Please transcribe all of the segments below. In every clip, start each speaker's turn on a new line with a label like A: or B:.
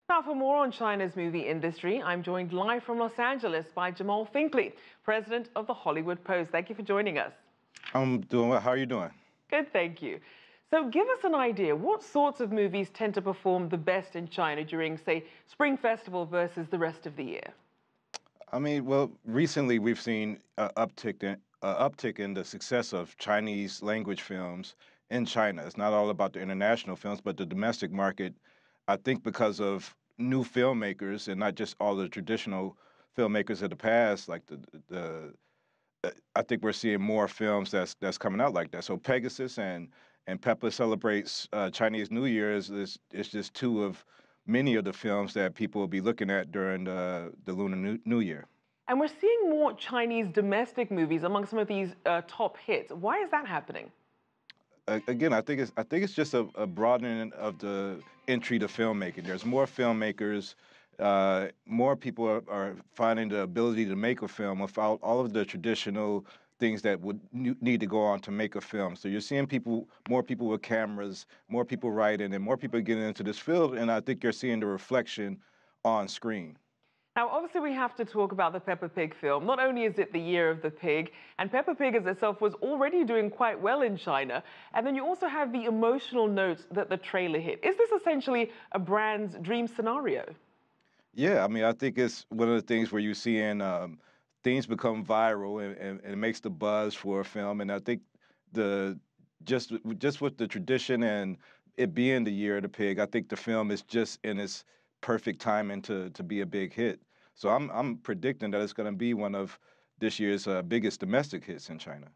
A: Now, for more on China's movie industry, I'm joined live from Los Angeles by Jamaal Finkley, president of the Hollywood Post. Thank you for joining us.
B: I'm doing well. How are you doing?
A: Good, thank you. So give us an idea, what sorts of movies tend to perform the best in China during, say, Spring Festival versus the rest of the year?
B: Well, recently we've seen an uptick in the success of Chinese language films in China. It's not all about the international films, but the domestic market. I think because of new filmmakers and not just all the traditional filmmakers of the past, like I think we're seeing more films that's coming out like that. So Pegasus and Peppa celebrates Chinese New Year is just two of many of the films that people will be looking at during the Lunar New Year.
A: And we're seeing more Chinese domestic movies among some of these top hits. Why is that happening?
B: Again, I think it's just a broadening of the entry to filmmaking. There's more filmmakers. More people are finding the ability to make a film without all of the traditional things that would need to go on to make a film. So you're seeing more people with cameras, more people writing, and more people getting into this field. And I think you're seeing the reflection on screen.
A: Now, obviously, we have to talk about the Peppa Pig film. Not only is it the year of the pig, and Peppa Pig as itself was already doing quite well in China, and then you also have the emotional notes that the trailer hit. Is this essentially a brand's dream scenario?
B: Yeah, I think it's one of the things where you're seeing things become viral and it makes the buzz for a film. And I think the just with the tradition and it being the year of the pig, I think the film is just in its perfect timing to be a big hit. So I'm predicting that it's going to be one of this year's biggest domestic hits in China.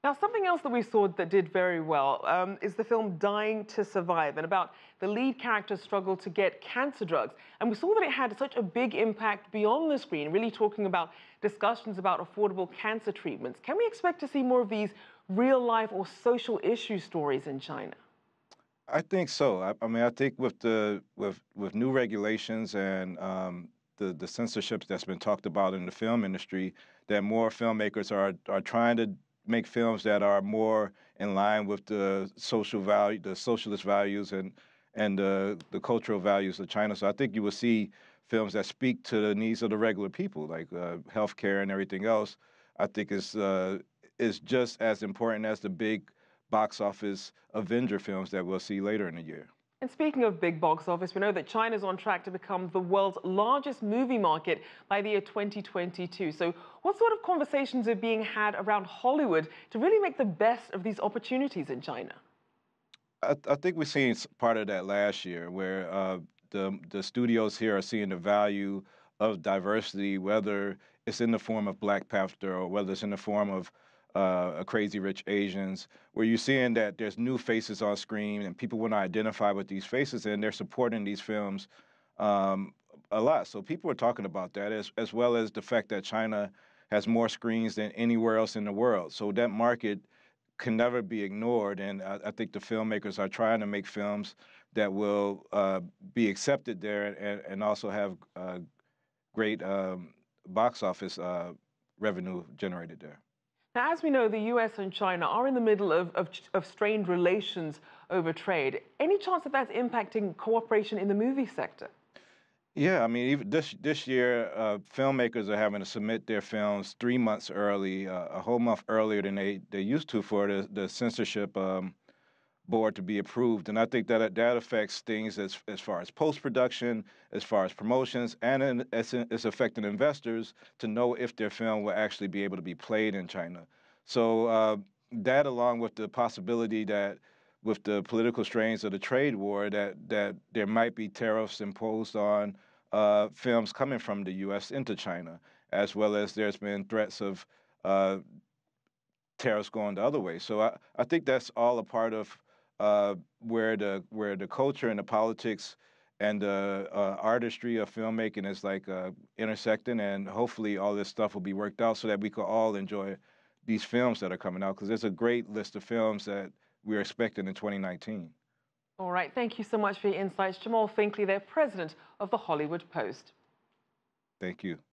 A: Now, something else that we saw that did very well is the film Dying to Survive, and about the lead character's struggle to get cancer drugs. And we saw that it had such a big impact beyond the screen, really talking about discussions about affordable cancer treatments. Can we expect to see more of these real-life or social issue stories in China?
B: I think so. I think with new regulations and the censorship that's been talked about in the film industry, that more filmmakers are trying to make films that are more in line with the social value, the socialist values, and the cultural values of China. So I think you will see films that speak to the needs of the regular people, like healthcare and everything else. I think is just as important as the big box office Avenger films that we'll see later in the year.
A: And speaking of big box office, we know that China's on track to become the world's largest movie market by the year 2022. So what sort of conversations are being had around Hollywood to really make the best of these opportunities in China?
B: I think we've seen part of that last year, where the studios here are seeing the value of diversity, whether it's in the form of Black Panther or whether it's in the form of a Crazy Rich Asians, where you're seeing that there's new faces on screen and people want to identify with these faces, and they're supporting these films a lot. So people are talking about that, as well as the fact that China has more screens than anywhere else in the world. So that market can never be ignored, and I think the filmmakers are trying to make films that will be accepted there and also have great box office revenue generated there.
A: Now, as we know, the US and China are in the middle of strained relations over trade. Any chance that that's impacting cooperation in the movie sector?
B: Yeah, even this year, filmmakers are having to submit their films 3 months early, a whole month earlier than they used to for the censorship board to be approved. And I think that affects things as far as post-production, as far as promotions, and it's affecting investors to know if their film will actually be able to be played in China. So that, along with the possibility that with the political strains of the trade war, that there might be tariffs imposed on films coming from the U.S. into China, as well as there's been threats of tariffs going the other way. So I think that's all a part of where the culture and the politics and the artistry of filmmaking is like intersecting, and hopefully all this stuff will be worked out so that we can all enjoy these films that are coming out, because there's a great list of films that we're expecting in 2019.
A: All right, thank you so much for your insights. Jamaal Finkley, there, president of the Hollywood Post.
B: Thank you.